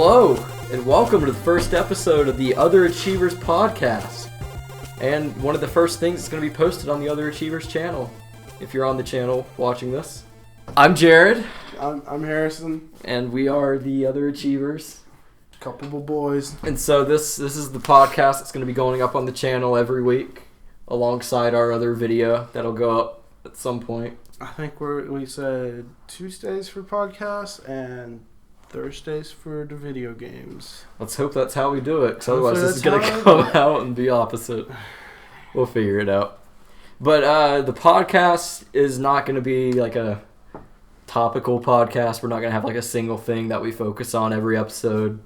Hello, and welcome to the first episode of the Other Achievers podcast. And one of the first things that's going to be posted on the Other Achievers channel, if you're on the channel watching this. I'm Jared. I'm Harrison. And we are the Other Achievers. Couple of boys. And so this is the podcast that's going to be going up on the channel every week, alongside our other video that'll go up at some point. I think we said Tuesdays for podcasts and Thursdays for the video games. Let's hope that's how we do it, because otherwise this is going to come out and be opposite. We'll figure it out. But the podcast is not going to be like a topical podcast. We're not going to have like a single thing that we focus on every episode.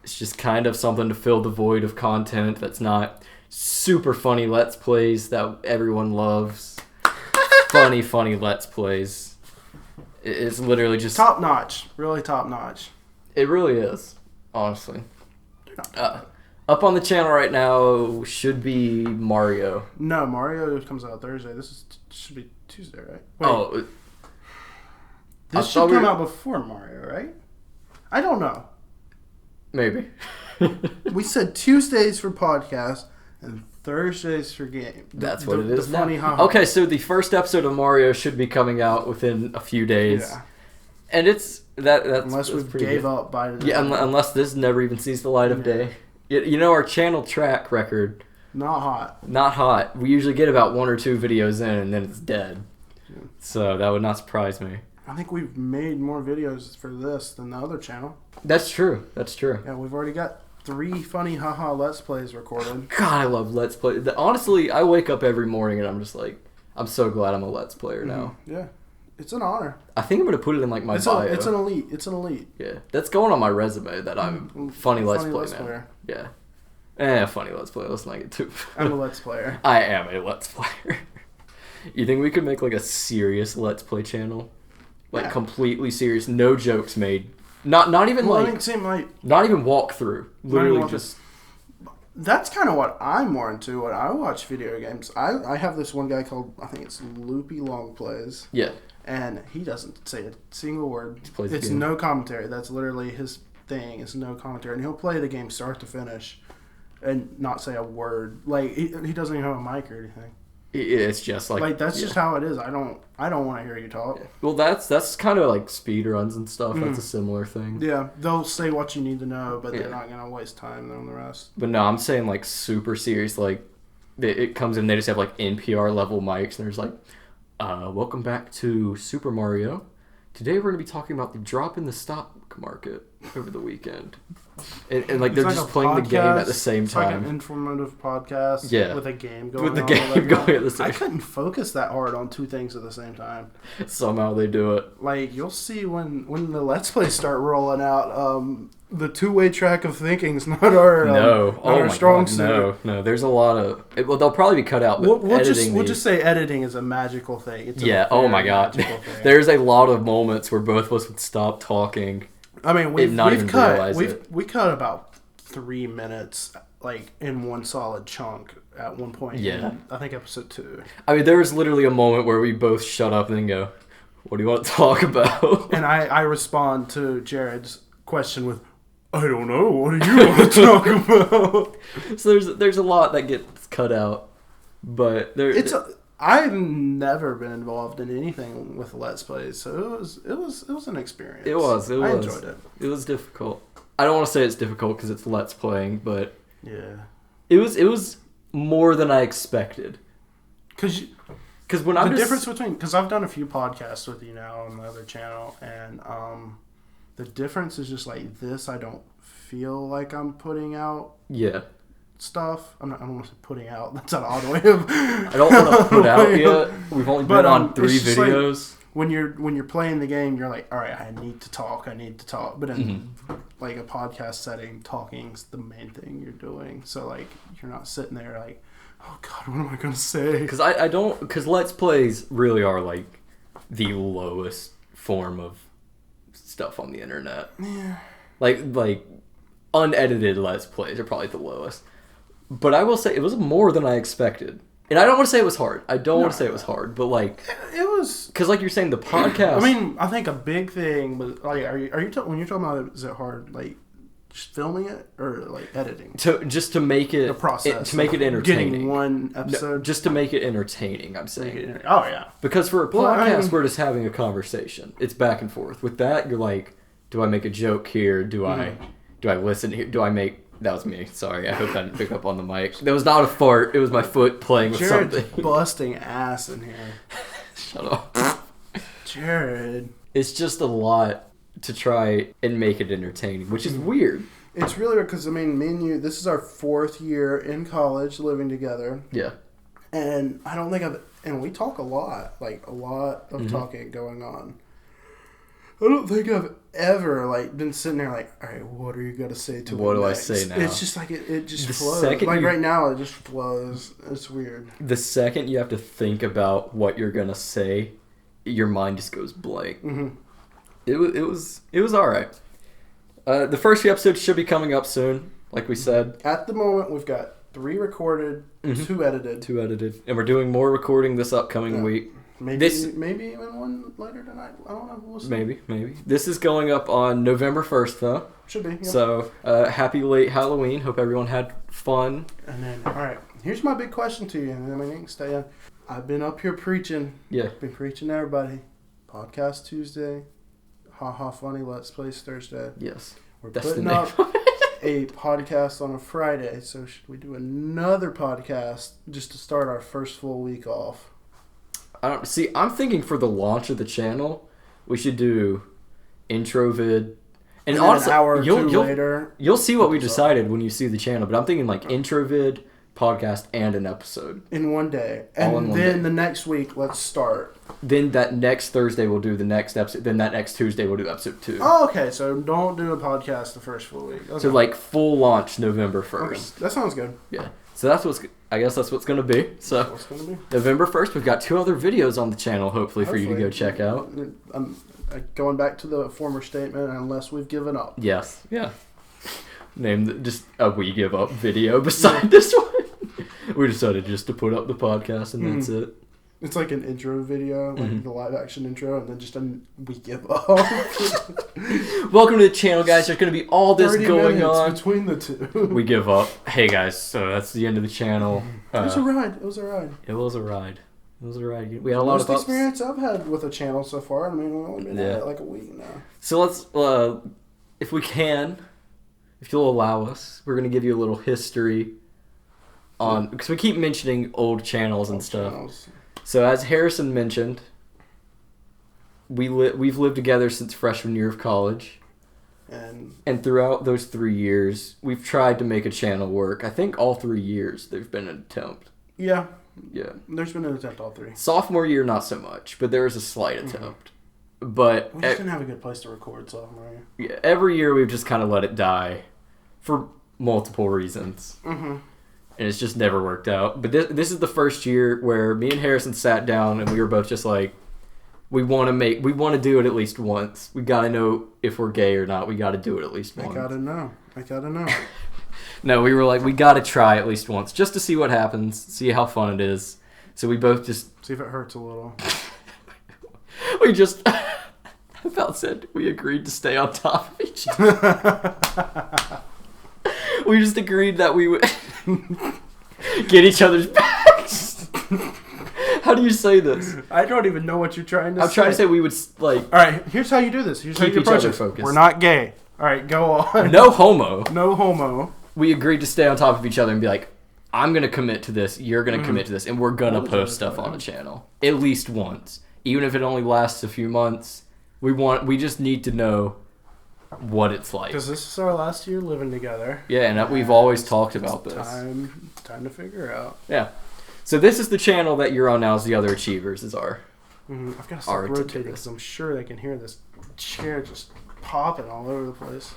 It's just kind of something to fill the void of content that's not super funny Let's Plays that everyone loves. funny Let's Plays. It's literally just top notch, really top notch. It really is, honestly. Up on the channel right now should be Mario. No, Mario comes out Thursday. This should be Tuesday, right? Wait. Oh, this should come out before Mario, right? I don't know. Maybe. We said Tuesdays for podcasts and Thursdays for games. That's what it is now. Okay, so the first episode of Mario should be coming out within a few days. Yeah. And it's that's unless we gave up by the unless this never even sees the light of day. You know, our channel track record. Not hot. We usually get about 1 or 2 videos in and then it's dead. Yeah. So that would not surprise me. I think we've made more videos for this than the other channel. That's true. Yeah, we've already got 3 funny haha Let's Plays recorded. God, I love Let's Play. Honestly, I wake up every morning and I'm just like, I'm so glad I'm a Let's Player now. Yeah, it's an honor. I think I'm going to put it in like my bio. It's an elite. Yeah, that's going on my resume that I'm funny Let's Player. Yeah. Funny Let's Player. Let's not get too... I'm a Let's Player. I am a Let's Player. You think we could make like a serious Let's Play channel? Like completely serious, no jokes made. Not even not even walkthrough. Literally just. That's kind of what I'm more into when I watch video games. I have this one guy called, I think it's Loopy Long Plays. Yeah. And he doesn't say a single word. It's no no commentary. That's literally his thing. It's no commentary, and he'll play the game start to finish, and not say a word. Like he doesn't even have a mic or anything. It's just like that's just how it is. I don't want to hear you talk. Yeah. Well, that's kind of like speed runs and stuff. That's a similar thing. Yeah, they'll say what you need to know, but they're not gonna waste time on the rest. But no, I'm saying like super serious. Like it comes in, they just have like NPR level mics, and there's like, welcome back to Super Mario. Today we're gonna be talking about the drop in the stock market over the weekend. And like they're just playing the game at the same time. It's like an informative podcast with a game going on. With the game going at the same time. I couldn't focus that hard on 2 things at the same time. Somehow they do it. Like, you'll see when the Let's Plays start rolling out, the 2-way track of thinking is not our strong suit. No. There's a lot of... Well, they'll probably be cut out, but we'll just say editing is a magical thing. It's oh my god. There's a lot of moments where both of us would stop talking. I mean, we cut about 3 minutes, like, in one solid chunk at one point. Yeah. I think episode 2. I mean, there was literally a moment where we both shut up and then go, what do you want to talk about? And I respond to Jared's question with, I don't know, what do you want to talk about? So there's a lot that gets cut out, but I've never been involved in anything with Let's Plays, so it was an experience. It was. I enjoyed it. It was difficult. I don't want to say it's difficult because it's Let's Playing, but yeah, it was more than I expected. Because I've done a few podcasts with you now on the other channel, and the difference is just like this. I don't feel like I'm putting out. Yeah. Stuff. I don't want to say putting out. That's an odd way of. I don't want to put out yet. We've only been on 3 videos. Like, when you're playing the game, you're like, all right, I need to talk. But in like a podcast setting, talking's the main thing you're doing. So like you're not sitting there like, oh god, what am I gonna say? Because Let's Plays really are like the lowest form of stuff on the internet. Yeah. Like unedited Let's Plays are probably the lowest. But I will say it was more than I expected. And I don't want to say it was hard. But like... It was because, like you're saying, the podcast. I mean, I think a big thing was like, are you when you're talking about it, is it hard like just filming it or like editing to make it the process to make it entertaining? Getting one episode, no, just to make it entertaining. I'm saying. Oh yeah, because for a podcast, we're just having a conversation. It's back and forth. With that, you're like, do I make a joke here? Do I listen here? Do I make? That was me. Sorry. I hope I didn't pick up on the mic. That was not a fart. It was my foot playing with something. Busting ass in here. Shut up. Jared. It's just a lot to try and make it entertaining, which is weird. It's really weird because, I mean, me and you, this is our 4th year in college living together. Yeah. And I don't think and we talk a lot. Like, a lot of talking going on. I don't think I've ever like been sitting there like, all right, what are you gonna say to me? What do next? I say now? It's just like it just flows. Like right now, it just flows. It's weird. The second you have to think about what you're gonna say, your mind just goes blank. Mm-hmm. It was all right. The first few episodes should be coming up soon, like we said. At the moment, we've got 3 recorded, 2 edited. 2 edited, and we're doing more recording this upcoming week. Maybe even one later tonight. I don't know. We'll see. Maybe. This is going up on November 1st, though. Should be. Yep. So, happy late Halloween. Hope everyone had fun. And then, all right, here's my big question to you. And then we can stay on. I've been up here preaching. Yeah. Been preaching to everybody. Podcast Tuesday. Ha ha funny. Let's Plays Thursday. Yes. We're putting up a podcast on a Friday. So should we do another podcast just to start our first full week off? I'm thinking for the launch of the channel, we should do intro vid, and honestly, an hour or two later, you'll see what we decided when you see the channel. But I'm thinking like intro vid, podcast, and an episode in one day, and then the next week let's start. Then that next Thursday we'll do the next episode. Then that next Tuesday we'll do episode 2. Oh, okay. So don't do a podcast the first full week. Okay. So like full launch November 1st. Okay. That sounds good. Yeah. So I guess that's what's going to be. So November 1st, we've got 2 other videos on the channel, hopefully for you to go check out. Going back to the former statement, unless we've given up. Yes. Yeah. Name just a We Give Up video beside this one. We decided just to put up the podcast and that's it. It's like an intro video, like the live action intro, and then just We Give Up. Welcome to the channel, guys. There's going to be all this going on between the 2. We give up. Hey guys, so that's the end of the channel. It was a ride. It was a ride. We had a lot of experience I've had with a channel so far. I mean, we've only been at it like a week now. So let's, if you'll allow us, we're going to give you a little history on, because we keep mentioning old channels and stuff. So as Harrison mentioned, we've lived together since freshman year of college. And throughout those 3 years, we've tried to make a channel work. I think all 3 years there's been an attempt. Yeah. Yeah. There's been an attempt all 3. Sophomore year, not so much, but there was a slight attempt. But we just didn't have a good place to record sophomore year. Yeah, every year we've just kind of let it die for multiple reasons. Mm-hmm. And it's just never worked out. But this is the first year where me and Harrison sat down and we were both just like, we want to do it at least once. We got to know if we're gay or not. We got to do it at least once. I got to know. No, we were like, we got to try at least once just to see what happens, see how fun it is. So we both just... See if it hurts a little. We just... about said we agreed to stay on top of each other. We just agreed that we would get each other's backs. How do you say this? I don't even know what you're trying to say. I'm trying to say we would, like... All right, here's how you do this. Here's how you approach it. Focused. We're not gay. All right, go on. No homo. No homo. We agreed to stay on top of each other and be like, I'm going to commit to this, you're going to commit to this, and we're going to post stuff on the channel. At least once. Even if it only lasts a few months. We just need to know what it's like. Because this is our last year living together. Yeah, and we've always talked about this. Time to figure out. Yeah. So this is the channel that you're on now. Is The Other Achievers is our... I've got to stop rotating because I'm sure they can hear this chair just popping all over the place.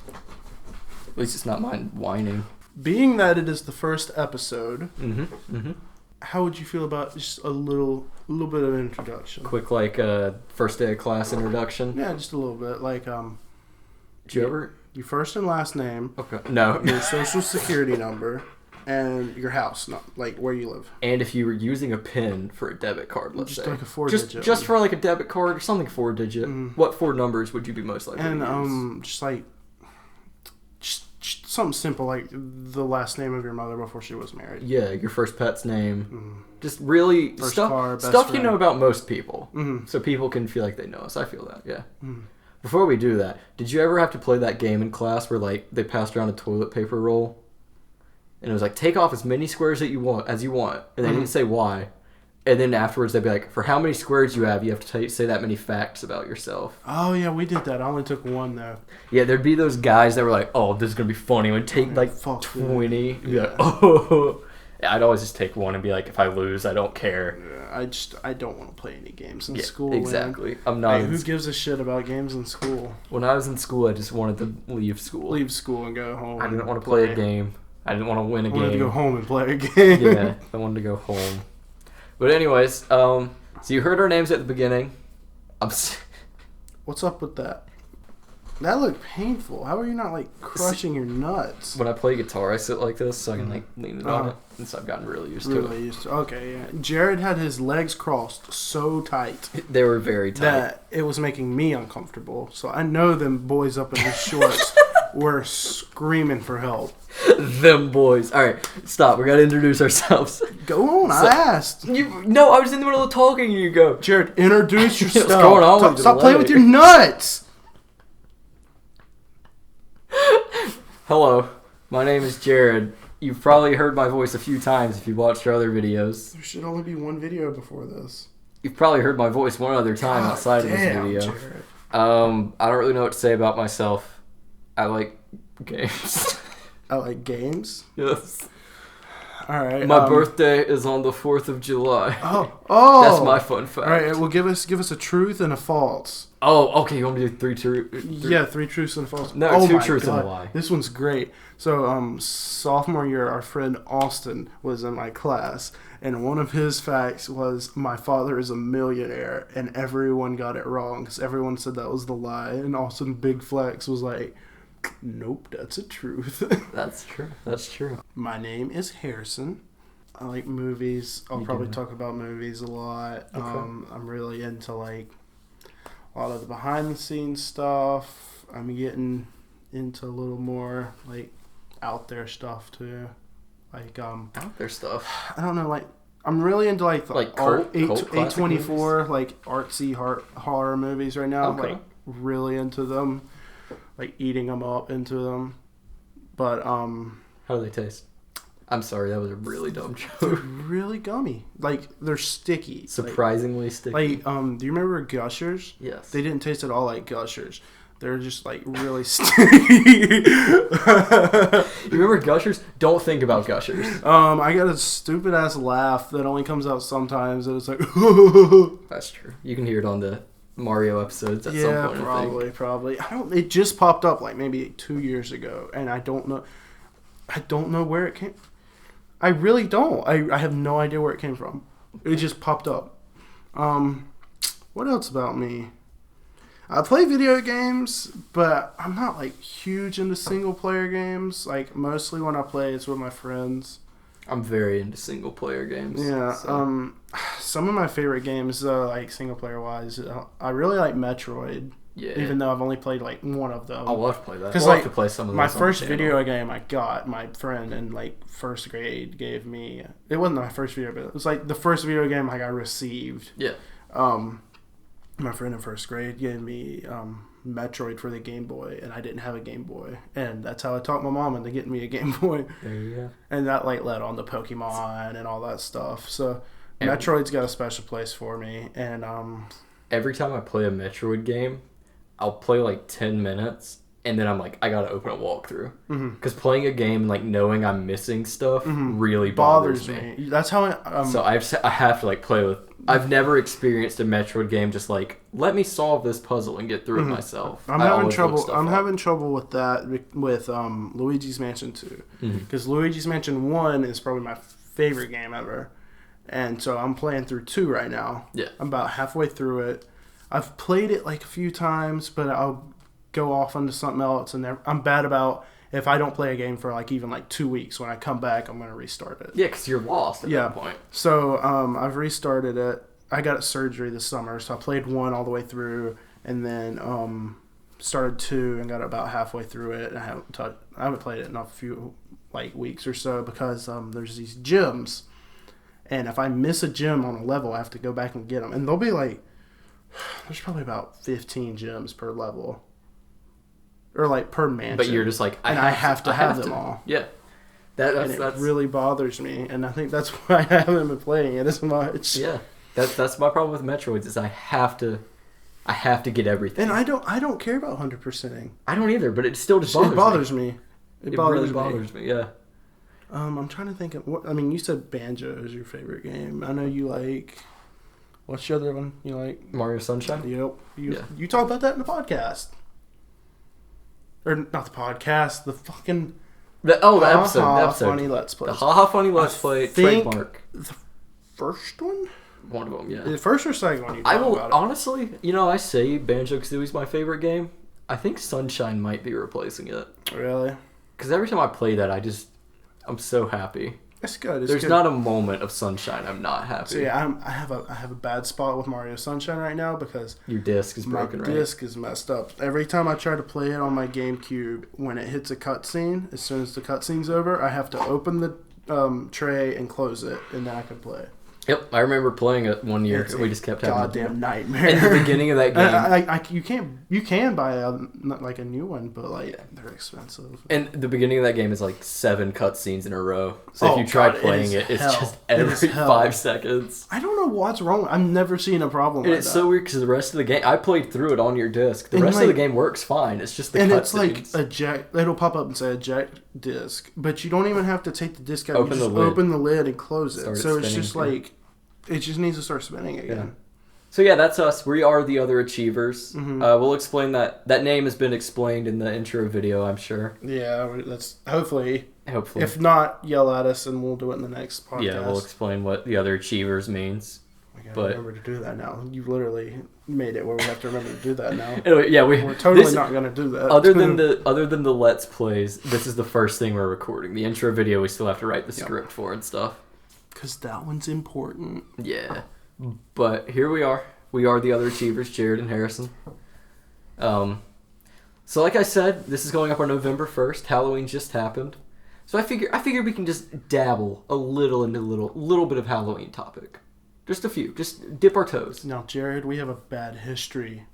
At least it's not mine whining. Being that it is the first episode, how would you feel about just a little bit of an introduction? Quick, like, first day of class introduction? Yeah, just a little bit. Like, did you ever... Your first and last name. Okay. No. Your social security number. And your house, not like where you live. And if you were using a PIN for a debit card, let's just say. Like a 4-digit. Just for like a debit card or something 4-digit. What 4 numbers would you be most likely to use? And just like just something simple like the last name of your mother before she was married. Yeah, your first pet's name. Just really first stuff car, best stuff friend. you know about most people. So people can feel like they know us. I feel that, yeah. Before we do that, did you ever have to play that game in class where like they passed around a toilet paper roll? And it was like, take off as many squares as you want. And they didn't say why. And then afterwards, they'd be like, for how many squares you have to say that many facts about yourself. Oh, yeah, we did that. I only took one, though. Yeah, there'd be those guys that were like, oh, this is going to be funny. We'd take like 20. And be like, oh. Yeah, I'd always just take one and be like, if I lose, I don't care. Yeah, I don't want to play any games in school. Exactly. Man. I'm not. Hey, who gives a shit about games in school? When I was in school, I just wanted to leave school. Leave school and go home. I didn't want to play a game. I didn't want to win a game. I wanted to go home and play a game. Yeah, I wanted to go home. But anyways, so you heard our names at the beginning. What's up with that? That looked painful. How are you not like crushing your nuts? When I play guitar, I sit like this so I can like lean it on it. And so I've gotten really used to it. Okay, yeah. Jared had his legs crossed so tight. They were very tight. That it was making me uncomfortable. So I know them boys up in the shorts were screaming for help. Them boys. All right, stop. We got to introduce ourselves. Go on. I asked. No, I was in the middle of talking and you go. Jared, introduce yourself. What's going on? Stop playing with your nuts. Hello, my name is Jared. You've probably heard my voice a few times if you watched our other videos. There should only be one video before this. You've probably heard my voice one other time outside of this video. Jared. I don't really know what to say about myself. I like games. I like games? Yes. Alright. My birthday is on the 4th of July. Oh! That's my fun fact. Alright, well give us a truth and a false. Oh, okay, you want me to do three Yeah, 3 truths and a false. No, 2 truths and a lie. This one's great. So, sophomore year, our friend Austin was in my class, and one of his facts was, my father is a millionaire, and everyone got it wrong, because everyone said that was the lie, and Austin Big Flex was like, nope, that's a truth. That's true. That's true. My name is Harrison. I like movies. I'll probably talk about movies a lot. Okay. I'm really into like a lot of the behind the scenes stuff. I'm getting into a little more like out there stuff too. Like out there stuff. I don't know, like I'm really into like the cult A24 like artsy horror movies right now. Okay. Like really into them. Like eating them up into them. But how do they taste? I'm sorry, that was a really dumb joke. They're really gummy. Like they're sticky. Surprisingly sticky. Like do you remember Gushers? Yes. They didn't taste at all like Gushers. They're just like really sticky. You remember Gushers? Don't think about Gushers. I got a stupid ass laugh that only comes out sometimes, and it's like. That's true. You can hear it on the Mario episodes at some point. Yeah, probably. I don't. It just popped up like maybe 2 years ago, and I don't know where it came. I really don't. I have no idea where it came from. It just popped up. What else about me? I play video games, but I'm not like huge into single player games. Like mostly when I play, it's with my friends. I'm very into single player games. Yeah. So. Some of my favorite games, like single player wise, I really like Metroid. Yeah. Even though I've only played like one of them. I'll love to play that. Because I'll have to play some of those. My first video game I got, my friend in like first grade gave me. It wasn't my first video, but it was like the first video game like I received. Yeah. My friend in first grade gave me Metroid for the Game Boy, and I didn't have a Game Boy, and that's how I talked my mom into getting me a Game Boy. There you go. And that like led on to Pokemon and all that stuff. So Metroid's got a special place for me, and every time I play a Metroid game, I'll play like 10 minutes, and then I'm like, I gotta open a walkthrough. Because playing a game and like knowing I'm missing stuff really bothers me. That's how I... so I have to like play with... I've never experienced a Metroid game just like, let me solve this puzzle and get through it myself. I'm having trouble with that with Luigi's Mansion 2. Because Luigi's Mansion 1 is probably my favorite game ever. And so I'm playing through 2 right now. Yeah. I'm about halfway through it. I've played it like a few times, but I'll go off onto something else, and I'm bad about if I don't play a game for like even like 2 weeks, when I come back, I'm gonna restart it. Yeah, because you're lost at that point. So I've restarted it. I got surgery this summer, so I played 1 all the way through, and then started 2 and got about halfway through it. I haven't played it in a few like weeks or so because there's these gyms, and if I miss a gym on a level, I have to go back and get them, and they'll be like, there's probably about 15 gyms per level. Or like per mansion. But you're just like, I have to have them all. Yeah. That really bothers me. And I think that's why I haven't been playing it as much. Yeah. That's my problem with Metroids is I have to get everything. And I don't care about 100%ing. I don't either, but it still just bothers me. It really bothers me, yeah. I'm trying to think of what, I mean, you said Banjo is your favorite game. I know you like, what's the other one you like? Mario Sunshine? Yep. You talk about that in the podcast. Or not the podcast, the fucking... The episode. Funny Let's Play. The Haha Funny Let's Play trademark. The first one? One of them, yeah. The first or second one you talk about it? Honestly, I say Banjo-Kazooie's my favorite game. I think Sunshine might be replacing it. Really? Because every time I play that, I'm so happy. It's good. There's not a moment of Sunshine I'm not happy. So yeah, I have a bad spot with Mario Sunshine right now because your disc is broken, right? My disc is messed up. Every time I try to play it on my GameCube, when it hits a cutscene, as soon as the cutscene's over, I have to open the tray and close it, and then I can play. Yep, I remember playing it one year. We just kept having goddamn nightmare. In the beginning of that game, you can buy like a new one, but like they're expensive. And the beginning of that game is like 7 cutscenes in a row. So if you try playing it's just every 5 seconds. I don't know what's wrong. I've never seen a problem. And it's so weird because the rest of the game, I played through it on your disc. The rest of the game works fine. It's just the cutscenes. And it's like eject. It'll pop up and say eject disc, but you don't even have to take the disc out. Open the lid and close it. So it's just like. It just needs to start spinning again. Yeah. So yeah, that's us. We are the Other Achievers. Mm-hmm. We'll explain that. That name has been explained in the intro video, I'm sure. Yeah, that's hopefully. Hopefully. If not, yell at us and we'll do it in the next podcast. Yeah, we'll explain what the Other Achievers means. We gotta remember to do that now. You literally made it where we have to remember to do that now. Anyway, yeah, we're totally not gonna do that. Other than the Let's Plays, this is the first thing we're recording. The intro video we still have to write the script for and stuff. Because that one's important. Yeah. But here we are. We are the Other Achievers, Jared and Harrison. So like I said, this is going up on November 1st. Halloween just happened. So I figure we can just dabble a little into a little bit of Halloween topic. Just a few. Just dip our toes. Now, Jared, we have a bad history.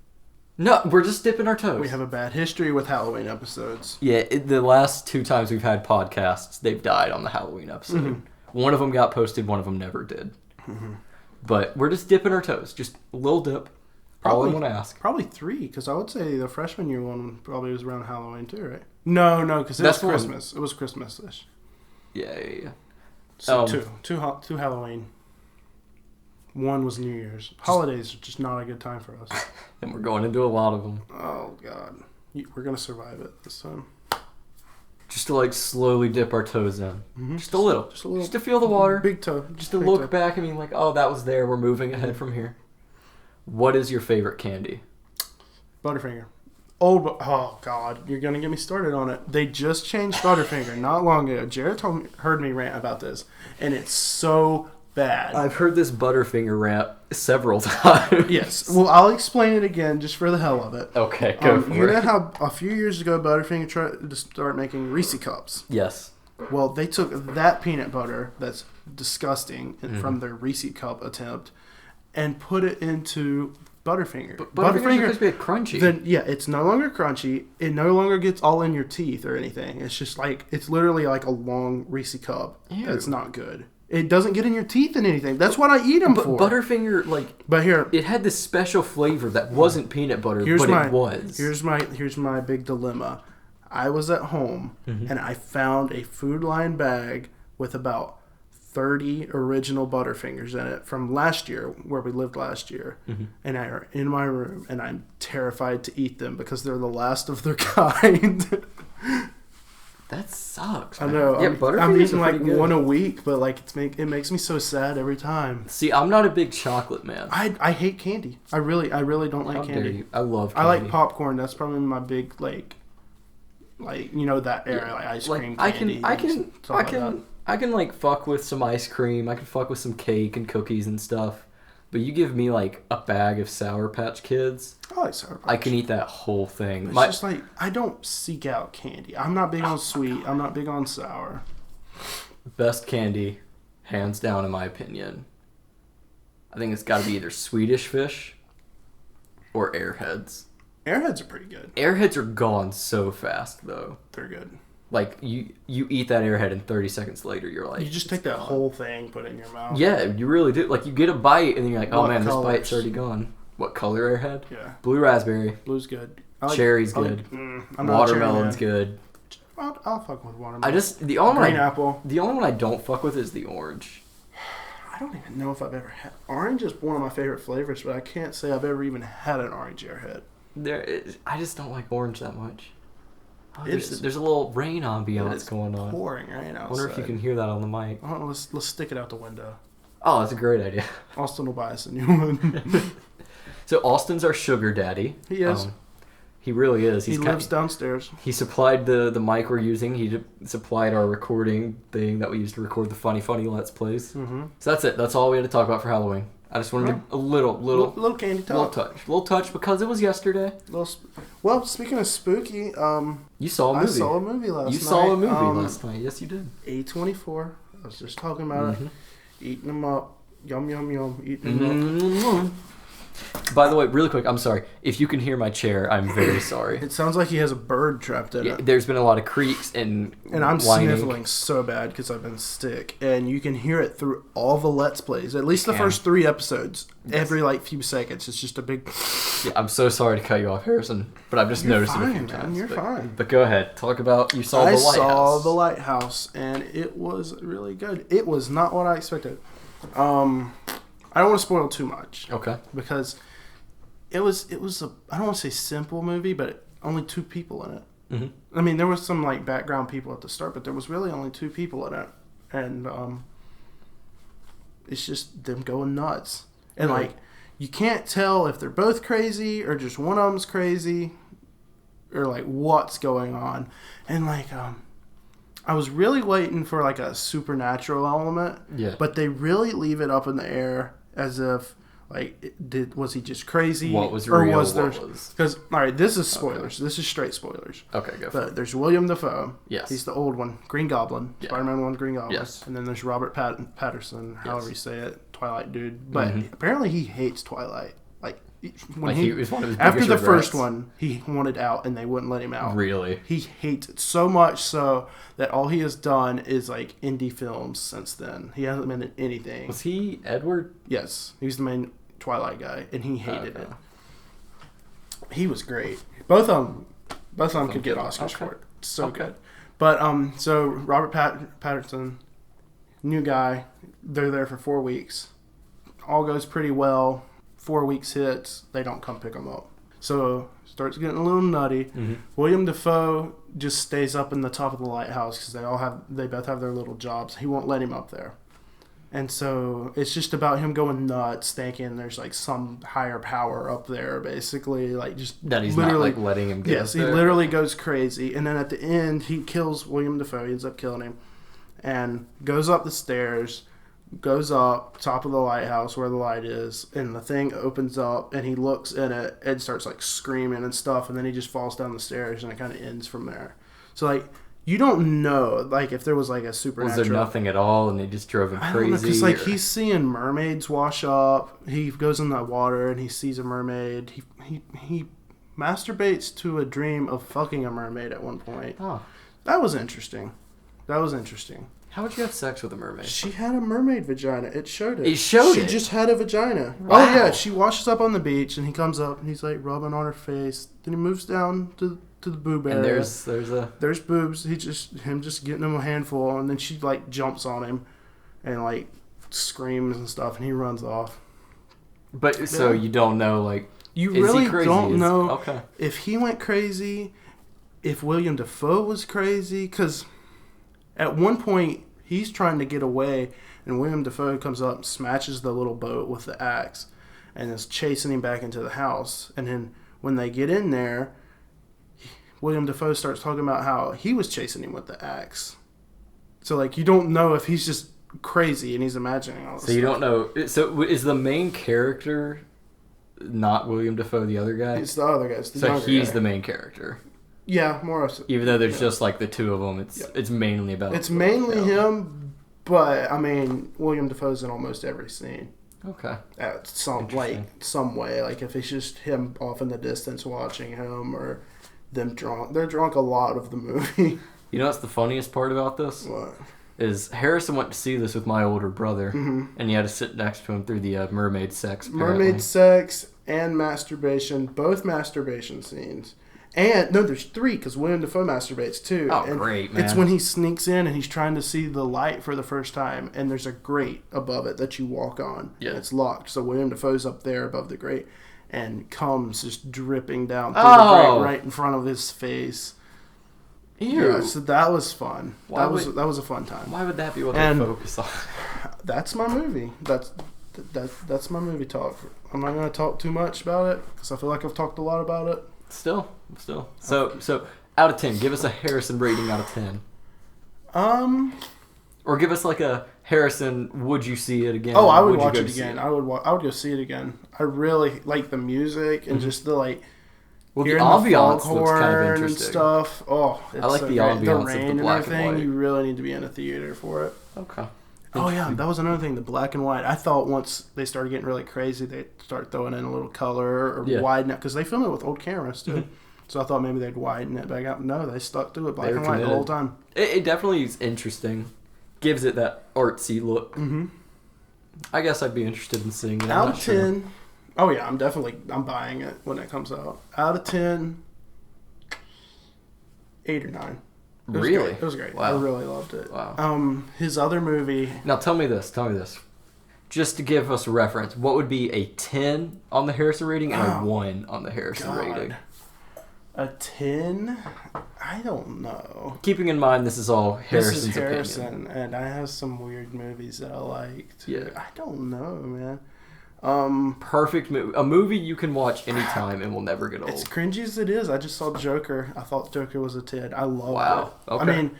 No, we're just dipping our toes. We have a bad history with Halloween episodes. Yeah, the last 2 times we've had podcasts, they've died on the Halloween episode. Mm-hmm. One of them got posted, one of them never did. Mm-hmm. But we're just dipping our toes. Just a little dip. All I want to ask. Probably 3, because I would say the freshman year one probably was around Halloween too, right? No, because it was Christmas. It was Christmas-ish. Yeah. So two Halloween. 1 was New Year's. Holidays are just not a good time for us. And we're going into a lot of them. Oh, God. We're going to survive it this time. Just to like slowly dip our toes in. Mm-hmm. Just a little. Just to feel the water. Big toe. Just to look back and be like, oh, that was there. We're moving ahead from here. What is your favorite candy? Butterfinger. Oh, God. You're going to get me started on it. They just changed Butterfinger not long ago. Jared heard me rant about this. And it's so bad. I've heard this Butterfinger rant several times. Yes. Well, I'll explain it again just for the hell of it. Okay, go for it. You know how a few years ago Butterfinger tried to start making Reese Cups? Yes. Well, they took that peanut butter that's disgusting from their Reese Cup attempt and put it into Butterfinger. Butterfinger is supposed to be crunchy. Then, yeah, it's no longer crunchy. It no longer gets all in your teeth or anything. It's just like, it's literally like a long Reese Cup. Ew. That's not good. It doesn't get in your teeth and anything. That's what I eat them for. Butterfinger, but here, it had this special flavor that wasn't peanut butter, it was. Here's my big dilemma. I was at home and I found a Food Line bag with about 30 original Butterfingers in it from last year, where we lived last year, and I are in my room, and I'm terrified to eat them because they're the last of their kind. That sucks, man. I know. Yeah, I'm eating like one a week, but like it makes me so sad every time. See, I'm not a big chocolate man. I hate candy. I really don't like candy. I love candy. I like popcorn. That's probably my big Like, you know, that era, like ice cream, like, candy. I can like fuck with some ice cream. I can fuck with some cake and cookies and stuff. But you give me like a bag of Sour Patch Kids. I like Sour Patch. I can eat that whole thing. It's just like, I don't seek out candy. I'm not big on sweet. I'm not big on sour. Best candy, hands down, in my opinion. I think it's got to be either Swedish Fish or Airheads. Airheads are pretty good. Airheads are gone so fast, though. They're good. Like, you eat that Airhead and 30 seconds later, you're like... You just take that whole thing, put it in your mouth. Yeah, you really do. Like, you get a bite, and then you're like, oh, man, colors? this bite's already gone. What color Airhead? Yeah. Blue raspberry. Blue's good. Cherry's good. Watermelon's good. I'll fuck with watermelon. The only Green apple. The only one I don't fuck with is the orange. I don't even know if I've ever had... Orange is one of my favorite flavors, but I can't say I've ever even had an orange Airhead. I just don't like orange that much. Oh, There's a little rain ambiance going on. Pouring rain outside. I wonder if you can hear that on the mic. Oh, let's stick it out the window. Oh, that's a great idea. Austin will buy us a new one. So Austin's our sugar daddy. He is. He really is. He lives downstairs. He supplied the mic we're using. He supplied our recording thing that we used to record the funny Let's Plays. Mm-hmm. So that's it. That's all we had to talk about for Halloween. I just wanted a little candy talk. Little touch because it was yesterday. Well, speaking of spooky, you saw a movie. I saw a movie last night. You saw a movie last night. Yes, you did. A24. I was just talking about it. Eating them up. Yum, yum, yum. Eating them up. By the way, really quick, I'm sorry. If you can hear my chair, I'm very sorry. It sounds like he has a bird trapped in it. There's been a lot of creaks and I'm whining. Sniffling so bad because I've been sick. And you can hear it through all the Let's Plays. At least the first 3 episodes. Yes. Every, few seconds. It's just a big... Yeah, I'm so sorry to cut you off, Harrison. But I've just noticed it a few times. You're fine. But go ahead. Talk about... You saw the lighthouse. I saw the lighthouse. And it was really good. It was not what I expected. I don't want to spoil too much. Okay. Because... It was a, I don't want to say simple movie, but only 2 people in it. Mm-hmm. I mean, there was some background people at the start, but there was really only 2 people in it, and it's just them going nuts. And you can't tell if they're both crazy or just one of them's crazy, or what's going on. And I was really waiting for a supernatural element. Yeah. But they really leave it up in the air as if. Was he just crazy? What was real? Or was there? Because all right, this is spoilers. Okay. This is straight spoilers. Okay, go. But there's William Dafoe. Yes. He's the old one, Green Goblin. Yeah. Spider-Man 1, Green Goblin. Yes. And then there's Robert Patterson, however you say it, Twilight dude. But apparently he hates Twilight. When he was one of his after the first one, he wanted out and they wouldn't let him out. Really? He hates it so much so that all he has done is indie films since then. He hasn't been in anything. Was he Edward? Yes, he was the main Twilight guy, and he hated it. He was great. Both of them could get Oscars for it. So good. But so Robert Patterson, new guy. They're there for 4 weeks. All goes pretty well. 4 weeks hits, they don't come pick him up. So starts getting a little nutty. Mm-hmm. William Dafoe just stays up in the top of the lighthouse because they both have their little jobs. He won't let him up there. And so it's just about him going nuts, thinking there's some higher power up there, basically, just that he's not letting him get. Yes, he literally goes crazy, and then at the end he kills William Dafoe. He ends up killing him, and goes up the stairs, goes up top of the lighthouse where the light is, and the thing opens up, and he looks in it and starts screaming and stuff, and then he just falls down the stairs, and it kind of ends from there. So you don't know, if there was a supernatural... Was there nothing at all, and they just drove him crazy? Because he's seeing mermaids wash up. He goes in the water and he sees a mermaid. He masturbates to a dream of fucking a mermaid at one point. Oh. That was interesting. How would you have sex with a mermaid? She had a mermaid vagina. It showed it. She just had a vagina. Wow. Oh yeah, she washes up on the beach and he comes up and he's rubbing on her face. Then he moves down to the boob area. And there's boobs. Him just getting him a handful, and then she jumps on him and screams and stuff, and he runs off. But so you don't know you really don't know if he went crazy, if William Dafoe was crazy, because at one point he's trying to get away, and William Dafoe comes up and smashes the little boat with the axe, and is chasing him back into the house, and then when they get in there. William Dafoe starts talking about how he was chasing him with the axe. So, like, you don't know if he's just crazy and he's imagining all this So you don't know. So is the main character not William Dafoe, the other guy? It's the other guy. It's the so he's guy. the main character. Yeah, more or less. Even though there's just like the two of them, it's mainly about. It's mainly him, but I mean, William Dafoe's in almost every scene. Okay. At some way, like if it's just him off in the distance watching him, or them drunk. They're drunk a lot of the movie. You know what's the funniest part about this? What? Is Harrison went to see this with my older brother, and he had to sit next to him through the mermaid sex. Apparently. Mermaid sex and masturbation, both masturbation scenes. And, no, there's 3, because William Dafoe masturbates, too. Oh, and great, man. It's when he sneaks in and he's trying to see the light for the first time, and there's a grate above it that you walk on. Yeah. And it's locked, so William Dafoe's up there above the grate, and comes just dripping down through the grate right in front of his face. Ew. Yeah, so that was fun. That was a fun time. Why would that be what they focus on? That's my movie. That's my movie talk. I'm not going to talk too much about it, because I feel like I've talked a lot about it. Still. So out of 10, give us a Harrison rating out of 10. Or give us like a Harrison, would you see it again? Oh, I would watch it again. I would go see it again. I really like the music and just the like. Well, the ambiance looks kind of interesting. And stuff. Oh, I like the ambiance the rain of the black and white. You really need to be in a theater for it. Okay. Oh yeah, that was another thing. The black and white. I thought once they started getting really crazy, they'd start throwing in a little color or widen it, because they film it with old cameras too. So I thought maybe they'd widen it back up. No, they stuck to it black and white the whole time. It definitely is interesting. Gives it that artsy look. Mm-hmm. I guess I'd be interested in seeing it. Out of 10. Oh yeah, I'm buying it when it comes out. Out of 10, 8 or 9. Really? It was great. Wow. I really loved it. Wow. His other movie. Now tell me this. Just to give us a reference, what would be a 10 on the Harrison rating and a 1 on the Harrison rating? A 10? I don't know. Keeping in mind this is all Harrison's opinion. And I have some weird movies that I liked. Yeah. I don't know, man. Perfect movie. A movie you can watch anytime and will never get old. As cringy as it is, I just saw Joker. I thought Joker was a 10. I loved it. Okay. I mean,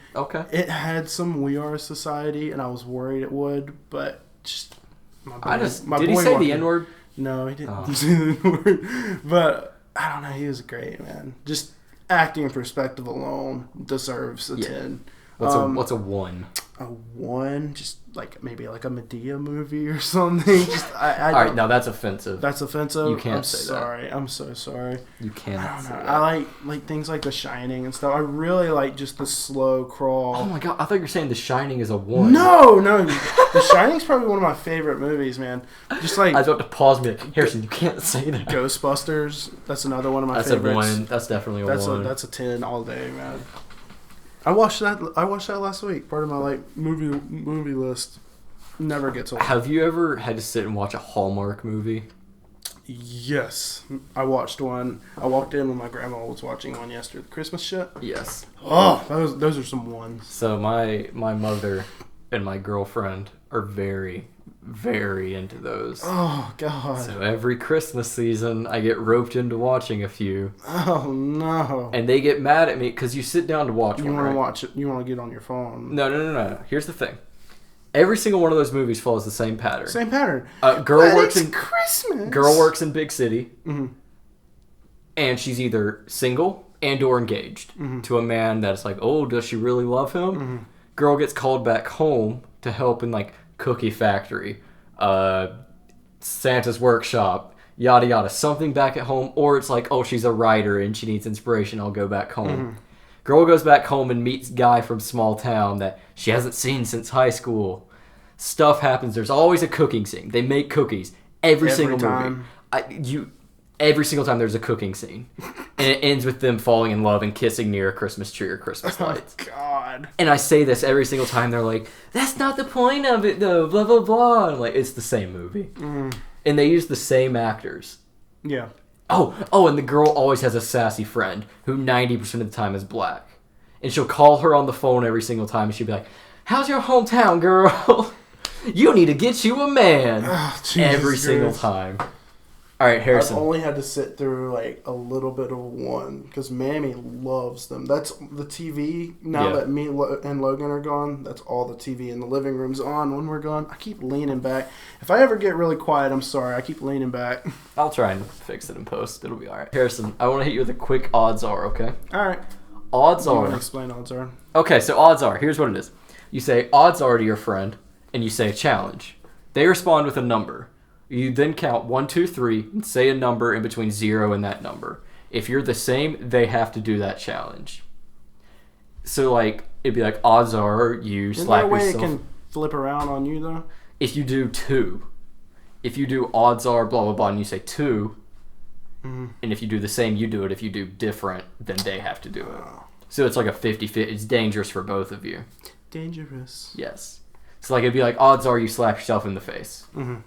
it had some We Are Society, and I was worried it would, but just... Did he say the N-word? No, he didn't say the N-word. But, I don't know, he was great, man. Just acting perspective alone deserves a 10. What's a 1? A 1? Just like maybe like a Madea movie or something. All right, now that's offensive. That's offensive? You can't say that. I'm so sorry. You cannot say that. I like things like The Shining and stuff. I really like just the slow crawl. Oh my god, I thought you were saying The Shining is a 1. No. The Shining's probably one of my favorite movies, man. Just like... I was about to pause and be like, Harrison, you can't say that. Ghostbusters, that's another one of my favorites. That's a 1. That's definitely a 1. That's a 10 all day, man. I watched that last week. Part of my like movie list. Never gets old. Have you ever had to sit and watch a Hallmark movie? Yes, I watched one. I walked in when my grandma was watching one yesterday. The Christmas shit. Yes. Oh, those are some ones. So my mother and my girlfriend are very, very into those. Oh god. So every Christmas season, I get roped into watching a few. Oh no. And they get mad at me because you sit down to watch one. You want to watch it? You want to get on your phone? No. Here's the thing. Every single one of those movies follows the same pattern. Girl works in big city, and she's either single and or engaged to a man that's like, oh, does she really love him? Girl gets called back home to help in like cookie factory, Santa's workshop, yada yada, something back at home, or it's like, oh, she's a writer and she needs inspiration, I'll go back home. Girl goes back home and meets guy from small town that she hasn't seen since high school. Stuff happens. There's always a cooking scene. They make cookies every single time. movie. Every single time there's a cooking scene, and it ends with them falling in love and kissing near a Christmas tree or Christmas lights. Oh God! And I say this every single time. They're like, "That's not the point of it, though." Blah blah blah. I'm like, it's the same movie, and they use the same actors. Yeah. Oh, and the girl always has a sassy friend who 90% of the time is black. And she'll call her on the phone every single time and she'll be like, how's your hometown, girl? You need to get you a man. Oh, every single time. All right, Harrison. I've only had to sit through like a little bit of one because Mammy loves them. That's the TV. Now that me and Logan are gone, that's all the TV in the living room's on when we're gone. I keep leaning back. If I ever get really quiet, I'm sorry. I keep leaning back. I'll try and fix it in post. It'll be all right. Harrison, I want to hit you with a quick odds are, okay? All right. Odds are. You want to explain odds are? Okay, so odds are. Here's what it is. You say odds are to your friend, and you say challenge. They respond with a number. You then count 1, 2, 3, and say a number in between 0 and that number. If you're the same, they have to do that challenge. So, like, it'd be like, odds are you slap yourself. Is there a way it can flip around on you, though? If you do 2. If you do odds are blah, blah, blah, and you say 2, and if you do the same, you do it. If you do different, then they have to do it. So it's like a 50-50. It's dangerous for both of you. Dangerous. Yes. So, like, it'd be like, odds are you slap yourself in the face. Mm-hmm.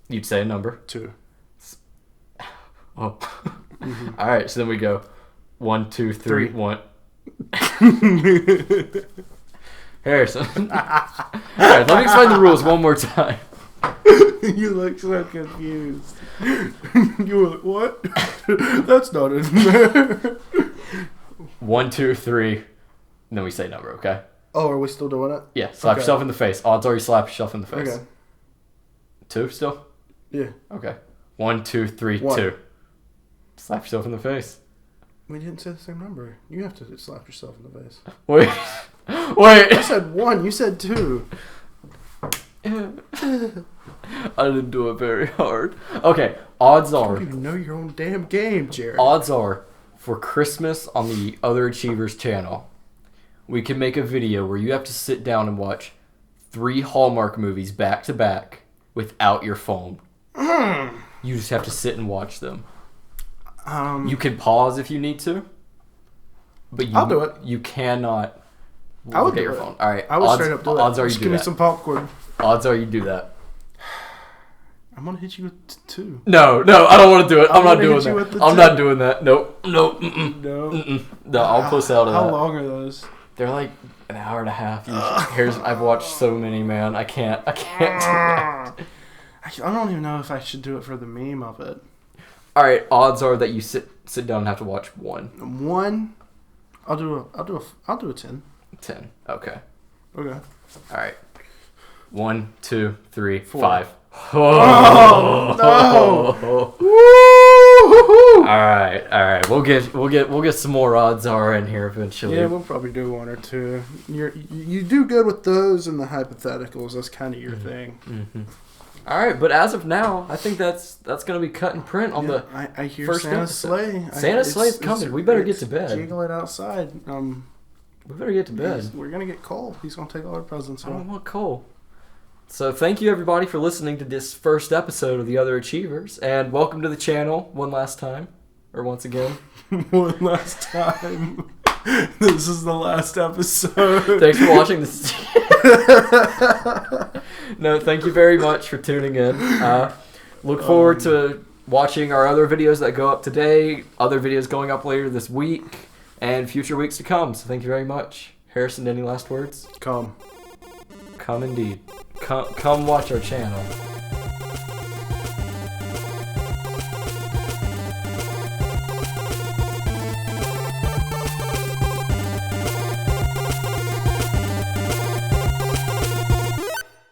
You'd say a number. 2. Oh. All right, so then we go 1, 2, 3, 1. Harrison. All right, let me explain the rules one more time. You look so confused. You were like, what? That's not in there. 1, 2, 3, and then we say number, okay? Oh, are we still doing it? Yeah, slap yourself in the face. Odds are you slap yourself in the face. Okay. 2 still? Yeah. Okay. 1, 2, 3, 1. 2. Slap yourself in the face. We didn't say the same number. You have to slap yourself in the face. Wait. Wait. I said 1. You said 2. I didn't do it very hard. Okay, odds are. You don't even know your own damn game, Jared. Odds are, for Christmas on the Other Achievers channel, we can make a video where you have to sit down and watch 3 Hallmark movies back to back without your phone. You just have to sit and watch them. You can pause if you need to, but I'll do it. You cannot I would look at do your it. phone. All right, I would straight up do it. Odds are you just do give me that. some popcorn. Odds are you do that. I'm gonna hit you with 2. No, I don't want to do it. I'm not doing hit you with that. the I'm 2. not doing that. Nope. No. No, I'll push out of that. How long are those? They're like an hour and a half. I've watched so many, man. I can't do that. I don't even know if I should do it for the meme of it. All right, odds are that you sit down and have to watch 1. 1. I'll do a 10. 10. Okay. Okay. All right. 1, 2, 3, 4. 5. Oh, no! All right. We'll get some more odds are in here eventually. Yeah, we'll probably do 1 or 2. You do good with those and the hypotheticals. That's kind of your thing. Mm-hmm. All right, but as of now, I think that's gonna be cut and print on the I hear first Santa's episode. sleigh. Santa's sleigh's coming. We better get to bed. Jiggling outside. We better get to bed. We're gonna get Cole. He's gonna take all our presents I don't home. want Cole. So thank you everybody for listening to this first episode of The Other Achievers, and welcome to the channel one last time, or once again. One last time. This is the last episode. Thanks for watching this. No, thank you very much for tuning in. Look forward to watching our other videos that go up today, other videos going up later this week, and future weeks to come. So thank you very much. Harrison, any last words? Come Come indeed. Come watch our channel.